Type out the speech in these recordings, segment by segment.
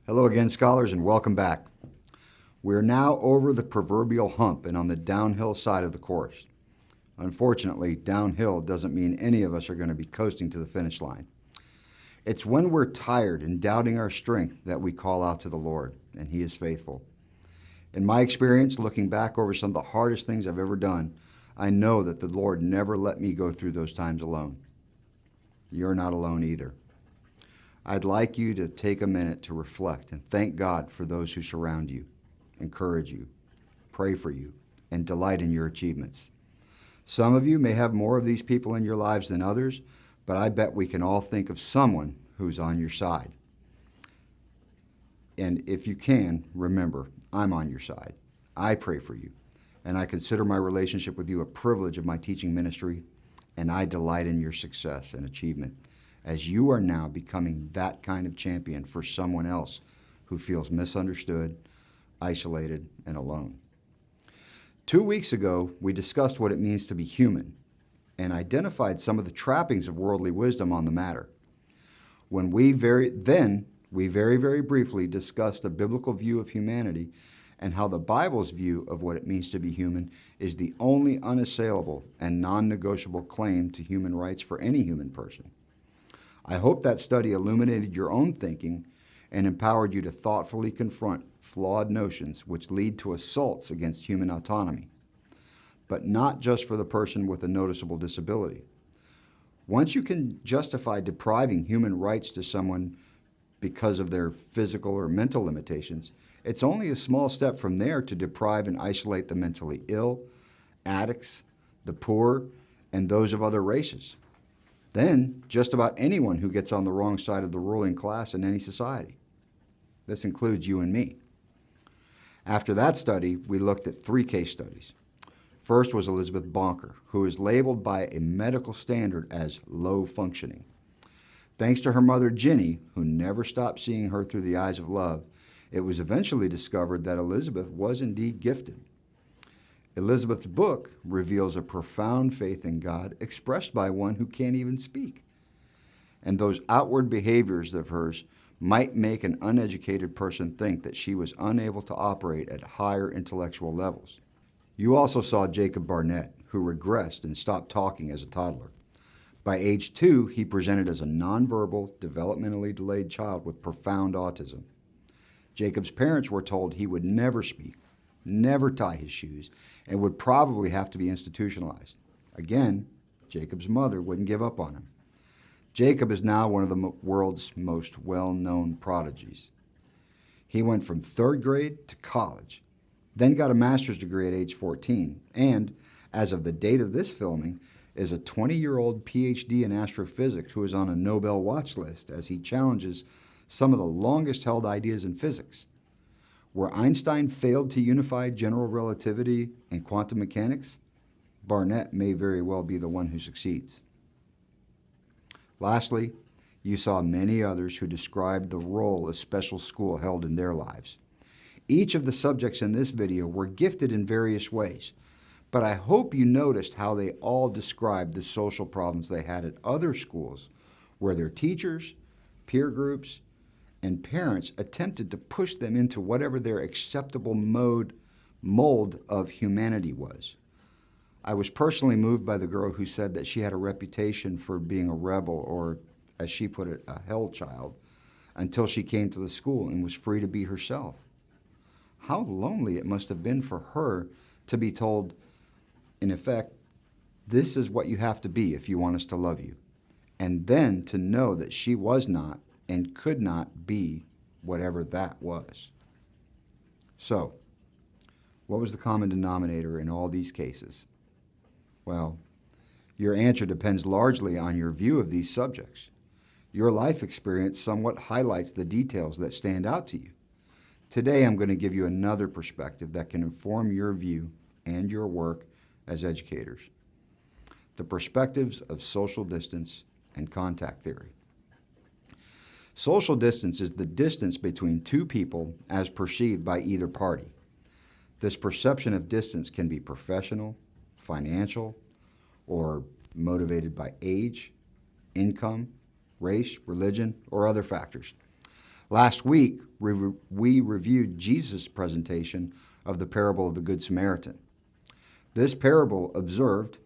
Hello again, scholars, and welcome back. We're now over the proverbial hump and on the downhill side of the course. Unfortunately, downhill doesn't mean any of us are going to be coasting to the finish line. It's when we're tired and doubting our strength that we call out to the Lord, and He is faithful. In my experience, looking back over some of the hardest things I've ever done, I know that the Lord never let me go through those times alone. You're not alone either. I'd like you to take a minute to reflect and thank God for those who surround you, encourage you, pray for you, and delight in your achievements. Some of you may have more of these people in your lives than others, but I bet we can all think of someone who's on your side. And if you can, remember, I'm on your side. I pray for you, and I consider my relationship with you a privilege of my teaching ministry, and I delight in your success and achievement, as you are now becoming that kind of champion for someone else who feels misunderstood, isolated, and alone. 2 weeks ago, we discussed what it means to be human and identified some of the trappings of worldly wisdom on the matter. We very briefly discussed a biblical view of humanity and how the Bible's view of what it means to be human is the only unassailable and non-negotiable claim to human rights for any human person. I hope that study illuminated your own thinking and empowered you to thoughtfully confront flawed notions which lead to assaults against human autonomy, but not just for the person with a noticeable disability. Once you can justify depriving human rights to someone because of their physical or mental limitations, it's only a small step from there to deprive and isolate the mentally ill, addicts, the poor, and those of other races. Then, just about anyone who gets on the wrong side of the ruling class in any society. This includes you and me. After that study, we looked at 3 case studies. First was Elizabeth Bonker, who is labeled by a medical standard as low functioning. Thanks to her mother, Ginny, who never stopped seeing her through the eyes of love, it was eventually discovered that Elizabeth was indeed gifted. Elizabeth's book reveals a profound faith in God expressed by one who can't even speak. And those outward behaviors of hers might make an uneducated person think that she was unable to operate at higher intellectual levels. You also saw Jacob Barnett, who regressed and stopped talking as a toddler. By age 2, he presented as a nonverbal, developmentally delayed child with profound autism. Jacob's parents were told he would never speak, never tie his shoes, and would probably have to be institutionalized. Again, Jacob's mother wouldn't give up on him. Jacob is now one of the world's most well-known prodigies. He went from 3rd grade to college, then got a master's degree at age 14, and, as of the date of this filming, is a 20-year-old PhD in astrophysics who is on a Nobel watch list as he challenges some of the longest-held ideas in physics. Where Einstein failed to unify general relativity and quantum mechanics, Barnett may very well be the one who succeeds. Lastly, you saw many others who described the role a special school held in their lives. Each of the subjects in this video were gifted in various ways, but I hope you noticed how they all described the social problems they had at other schools where their teachers, peer groups, and parents attempted to push them into whatever their acceptable mold of humanity was. I was personally moved by the girl who said that she had a reputation for being a rebel, or, as she put it, a hell child, until she came to the school and was free to be herself. How lonely it must have been for her to be told, in effect, this is what you have to be if you want us to love you, and then to know that she was not and could not be whatever that was. So, what was the common denominator in all these cases? Well, your answer depends largely on your view of these subjects. Your life experience somewhat highlights the details that stand out to you. Today, I'm going to give you another perspective that can inform your view and your work as educators. The perspectives of social distance and contact theory. Social distance is the distance between two people as perceived by either party. This perception of distance can be professional, financial, or motivated by age, income, race, religion, or other factors. Last week, we reviewed Jesus' presentation of the parable of the Good Samaritan. This parable observed,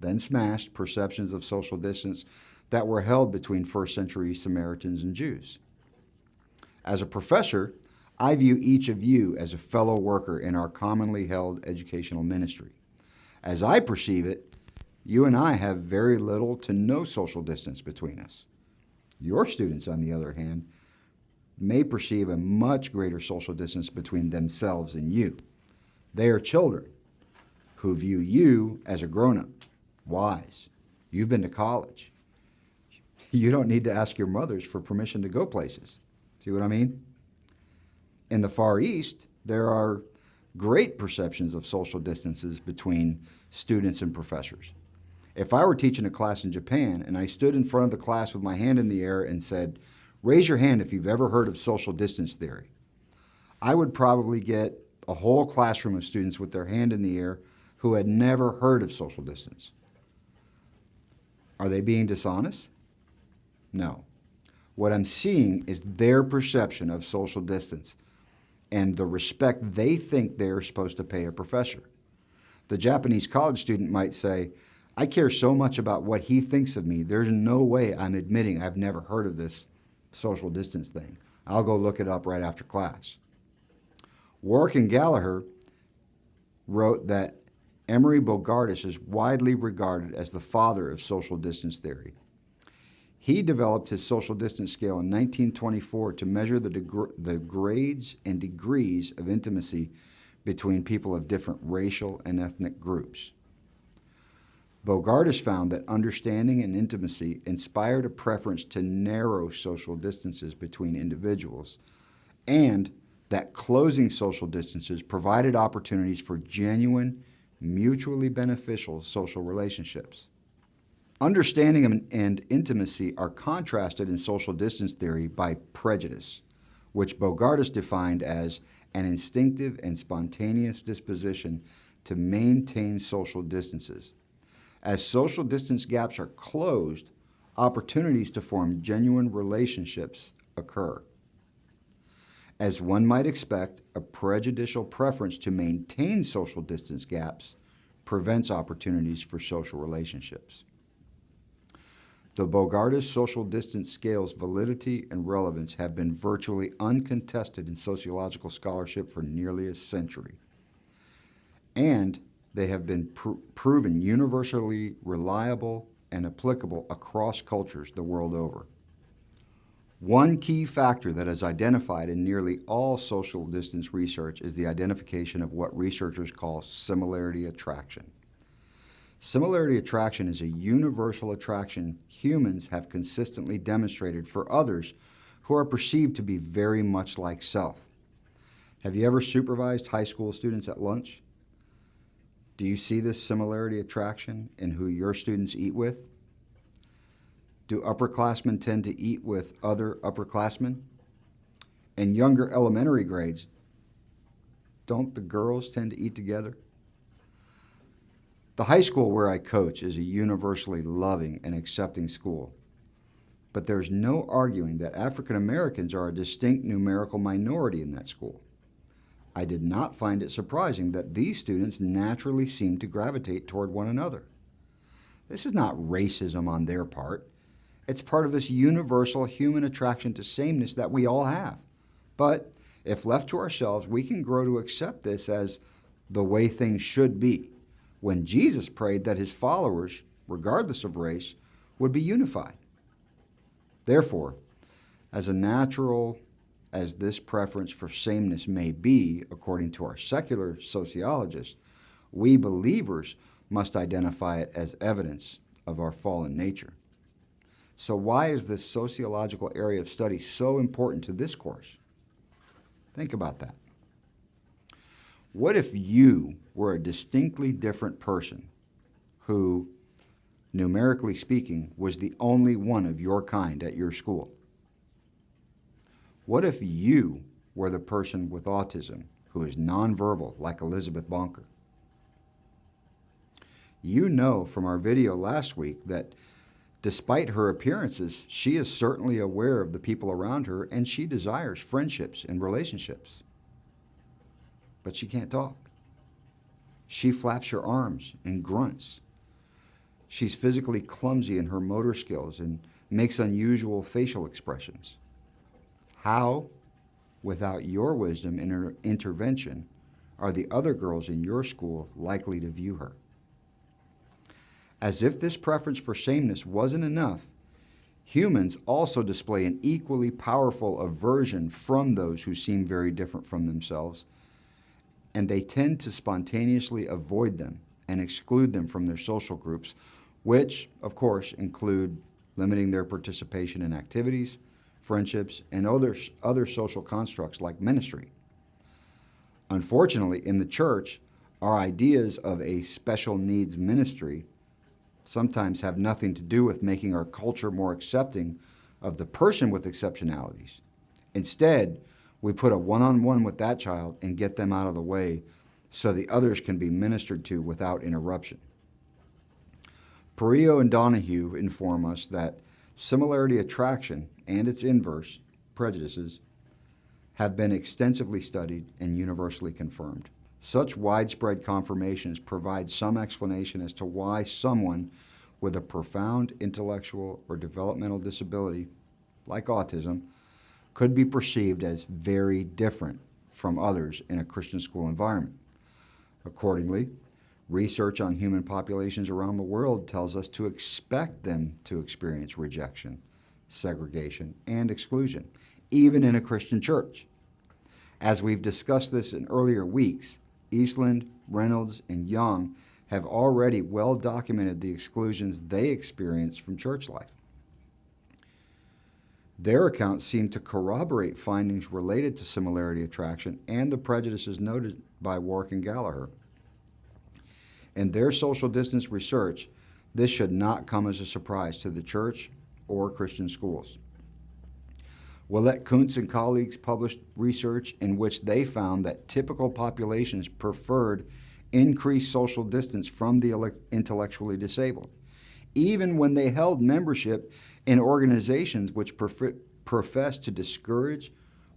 then smashed, perceptions of social distance that were held between first-century Samaritans and Jews. As a professor, I view each of you as a fellow worker in our commonly held educational ministry. As I perceive it, you and I have very little to no social distance between us. Your students, on the other hand, may perceive a much greater social distance between themselves and you. They are children who view you as a grown-up, wise. You've been to college. You don't need to ask your mothers for permission to go places. See what I mean? In the Far East, there are great perceptions of social distances between students and professors. If I were teaching a class in Japan and I stood in front of the class with my hand in the air and said, "Raise your hand if you've ever heard of social distance theory," I would probably get a whole classroom of students with their hand in the air who had never heard of social distance. Are they being dishonest? No. What I'm seeing is their perception of social distance and the respect they think they're supposed to pay a professor. The Japanese college student might say, "I care so much about what he thinks of me, there's no way I'm admitting I've never heard of this social distance thing. I'll go look it up right after class." Warwick and Gallagher wrote that Emery Bogardus is widely regarded as the father of social distance theory. He developed his social distance scale in 1924 to measure the grades and degrees of intimacy between people of different racial and ethnic groups. Bogardus found that understanding and intimacy inspired a preference to narrow social distances between individuals, and that closing social distances provided opportunities for genuine, mutually beneficial social relationships. Understanding and intimacy are contrasted in social distance theory by prejudice, which Bogardus defined as an instinctive and spontaneous disposition to maintain social distances. As social distance gaps are closed, opportunities to form genuine relationships occur. As one might expect, a prejudicial preference to maintain social distance gaps prevents opportunities for social relationships. The Bogardus social distance scale's validity and relevance have been virtually uncontested in sociological scholarship for nearly a century, and they have been proven universally reliable and applicable across cultures the world over. One key factor that is identified in nearly all social distance research is the identification of what researchers call similarity attraction. Similarity attraction is a universal attraction humans have consistently demonstrated for others who are perceived to be very much like self. Have you ever supervised high school students at lunch? Do you see this similarity attraction in who your students eat with? Do upperclassmen tend to eat with other upperclassmen? In younger elementary grades, don't the girls tend to eat together? The high school where I coach is a universally loving and accepting school, but there's no arguing that African Americans are a distinct numerical minority in that school. I did not find it surprising that these students naturally seem to gravitate toward one another. This is not racism on their part. It's part of this universal human attraction to sameness that we all have. But if left to ourselves, we can grow to accept this as the way things should be, when Jesus prayed that his followers, regardless of race, would be unified. Therefore, as natural as this preference for sameness may be, according to our secular sociologists, we believers must identify it as evidence of our fallen nature. So why is this sociological area of study so important to this course? Think about that. What if you were a distinctly different person who, numerically speaking, was the only one of your kind at your school? What if you were the person with autism who is nonverbal like Elizabeth Bonker? You know from our video last week that Despite her appearances, she is certainly aware of the people around her, and she desires friendships and relationships. But she can't talk. She flaps her arms and grunts. She's physically clumsy in her motor skills and makes unusual facial expressions. How, without your wisdom and intervention, are the other girls in your school likely to view her? As if this preference for sameness wasn't enough, humans also display an equally powerful aversion from those who seem very different from themselves, and they tend to spontaneously avoid them and exclude them from their social groups, which, of course, include limiting their participation in activities, friendships, and other social constructs like ministry. Unfortunately, in the church, our ideas of a special needs ministry sometimes have nothing to do with making our culture more accepting of the person with exceptionalities. Instead, we put a one-on-one with that child and get them out of the way so the others can be ministered to without interruption. Perillo and Donahue inform us that similarity attraction and its inverse, prejudices, have been extensively studied and universally confirmed. Such widespread confirmations provide some explanation as to why someone with a profound intellectual or developmental disability, like autism, could be perceived as very different from others in a Christian school environment. Accordingly, research on human populations around the world tells us to expect them to experience rejection, segregation, and exclusion, even in a Christian church. As we've discussed this in earlier weeks, Eastland, Reynolds, and Young have already well documented the exclusions they experience from church life. Their accounts seem to corroborate findings related to similarity attraction and the prejudices noted by Warwick and Gallagher. In their social distance research, this should not come as a surprise to the church or Christian schools. Willett Kuntz and colleagues published research in which they found that typical populations preferred increased social distance from the intellectually disabled, even when they held membership in organizations which profess to discourage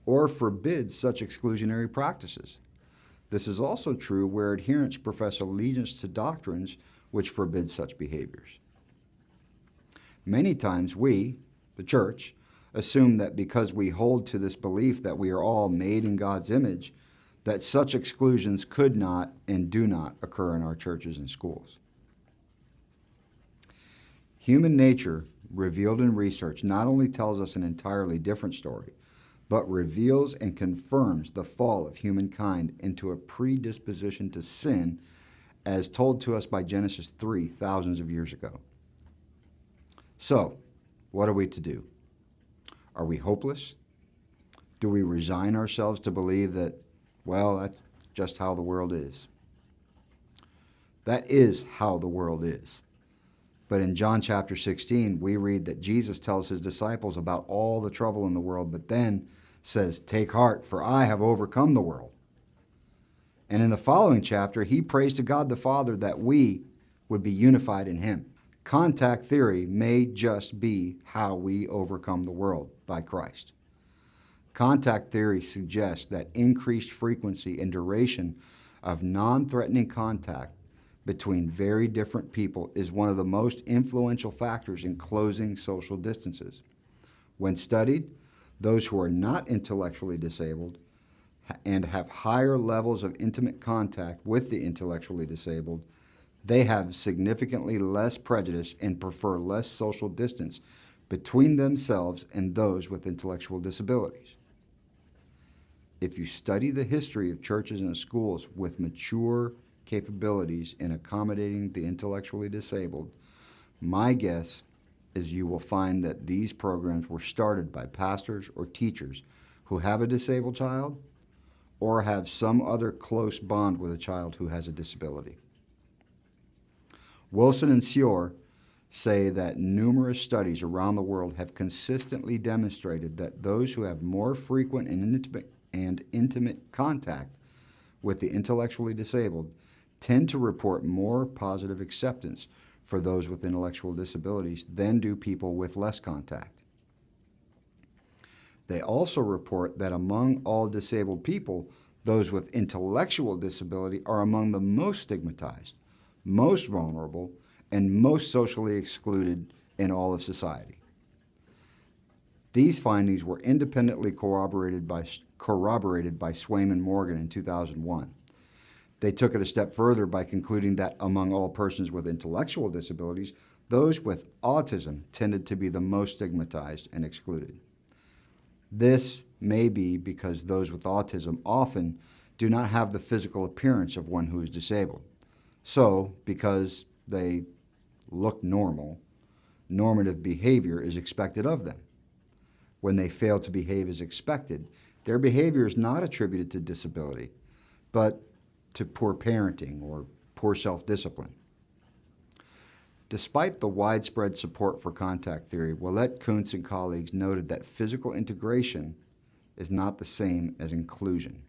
or forbid such exclusionary practices. This is also true where adherents profess allegiance to doctrines which forbid such behaviors. Many times we, the church, assume that because we hold to this belief that we are all made in God's image, that such exclusions could not and do not occur in our churches and schools. Human nature, revealed in research, not only tells us an entirely different story, but reveals and confirms the fall of humankind into a predisposition to sin as told to us by Genesis 3 thousands of years ago. So, what are we to do? Are we hopeless? Do we resign ourselves to believe that, well, that's just how the world is? That is how the world is. But in John chapter 16, we read that Jesus tells his disciples about all the trouble in the world, but then says, "Take heart, for I have overcome the world." And in the following chapter, he prays to God the Father that we would be unified in him. Contact theory may just be how we overcome the world by Christ. Contact theory suggests that increased frequency and duration of non-threatening contact between very different people is one of the most influential factors in closing social distances. When studied, those who are not intellectually disabled and have higher levels of intimate contact with the intellectually disabled, they have significantly less prejudice and prefer less social distance between themselves and those with intellectual disabilities. If you study the history of churches and schools with mature capabilities in accommodating the intellectually disabled, my guess is you will find that these programs were started by pastors or teachers who have a disabled child or have some other close bond with a child who has a disability. Wilson and Seore say that numerous studies around the world have consistently demonstrated that those who have more frequent and intimate contact with the intellectually disabled tend to report more positive acceptance for those with intellectual disabilities than do people with less contact. They also report that among all disabled people, those with intellectual disability are among the most stigmatized, most vulnerable, and most socially excluded in all of society. These findings were independently corroborated by Swayman Morgan in 2001. They took it a step further by concluding that among all persons with intellectual disabilities, those with autism tended to be the most stigmatized and excluded. This may be because those with autism often do not have the physical appearance of one who is disabled. So, because they look normal, normative behavior is expected of them. When they fail to behave as expected, their behavior is not attributed to disability, but to poor parenting or poor self-discipline. Despite the widespread support for contact theory, Willette Kuntz and colleagues noted that physical integration is not the same as inclusion.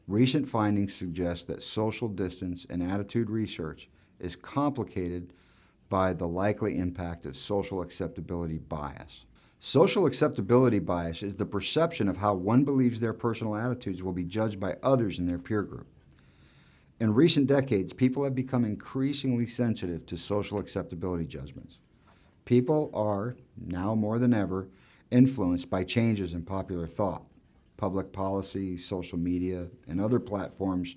Recent findings suggest that social distance and attitude research is complicated by the likely impact of social acceptability bias. Social acceptability bias is the perception of how one believes their personal attitudes will be judged by others in their peer group. In recent decades, people have become increasingly sensitive to social acceptability judgments. People are, now more than ever, influenced by changes in popular thought, public policy, social media, and other platforms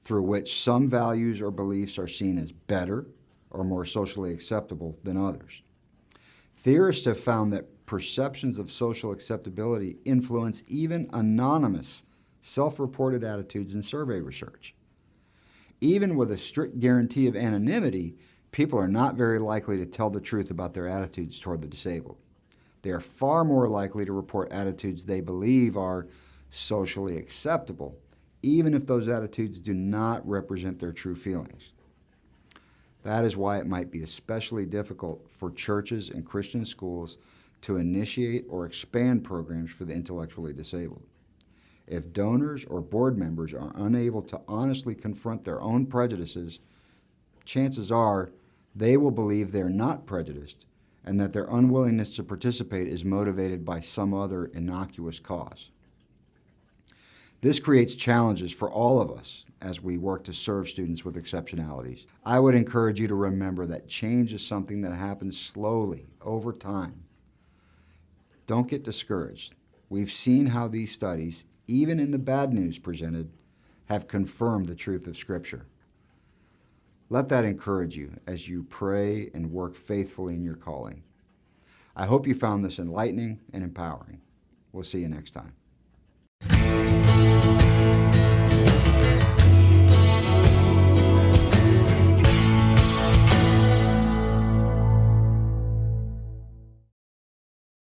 through which some values or beliefs are seen as better or more socially acceptable than others. Theorists have found that perceptions of social acceptability influence even anonymous, self-reported attitudes in survey research. Even with a strict guarantee of anonymity, people are not very likely to tell the truth about their attitudes toward the disabled. They are far more likely to report attitudes they believe are socially acceptable, even if those attitudes do not represent their true feelings. That is why it might be especially difficult for churches and Christian schools to initiate or expand programs for the intellectually disabled. If donors or board members are unable to honestly confront their own prejudices, chances are they will believe they're not prejudiced and that their unwillingness to participate is motivated by some other innocuous cause. This creates challenges for all of us as we work to serve students with exceptionalities. I would encourage you to remember that change is something that happens slowly, over time. Don't get discouraged. We've seen how these studies, even in the bad news presented, have confirmed the truth of Scripture. Let that encourage you as you pray and work faithfully in your calling. I hope you found this enlightening and empowering. We'll see you next time.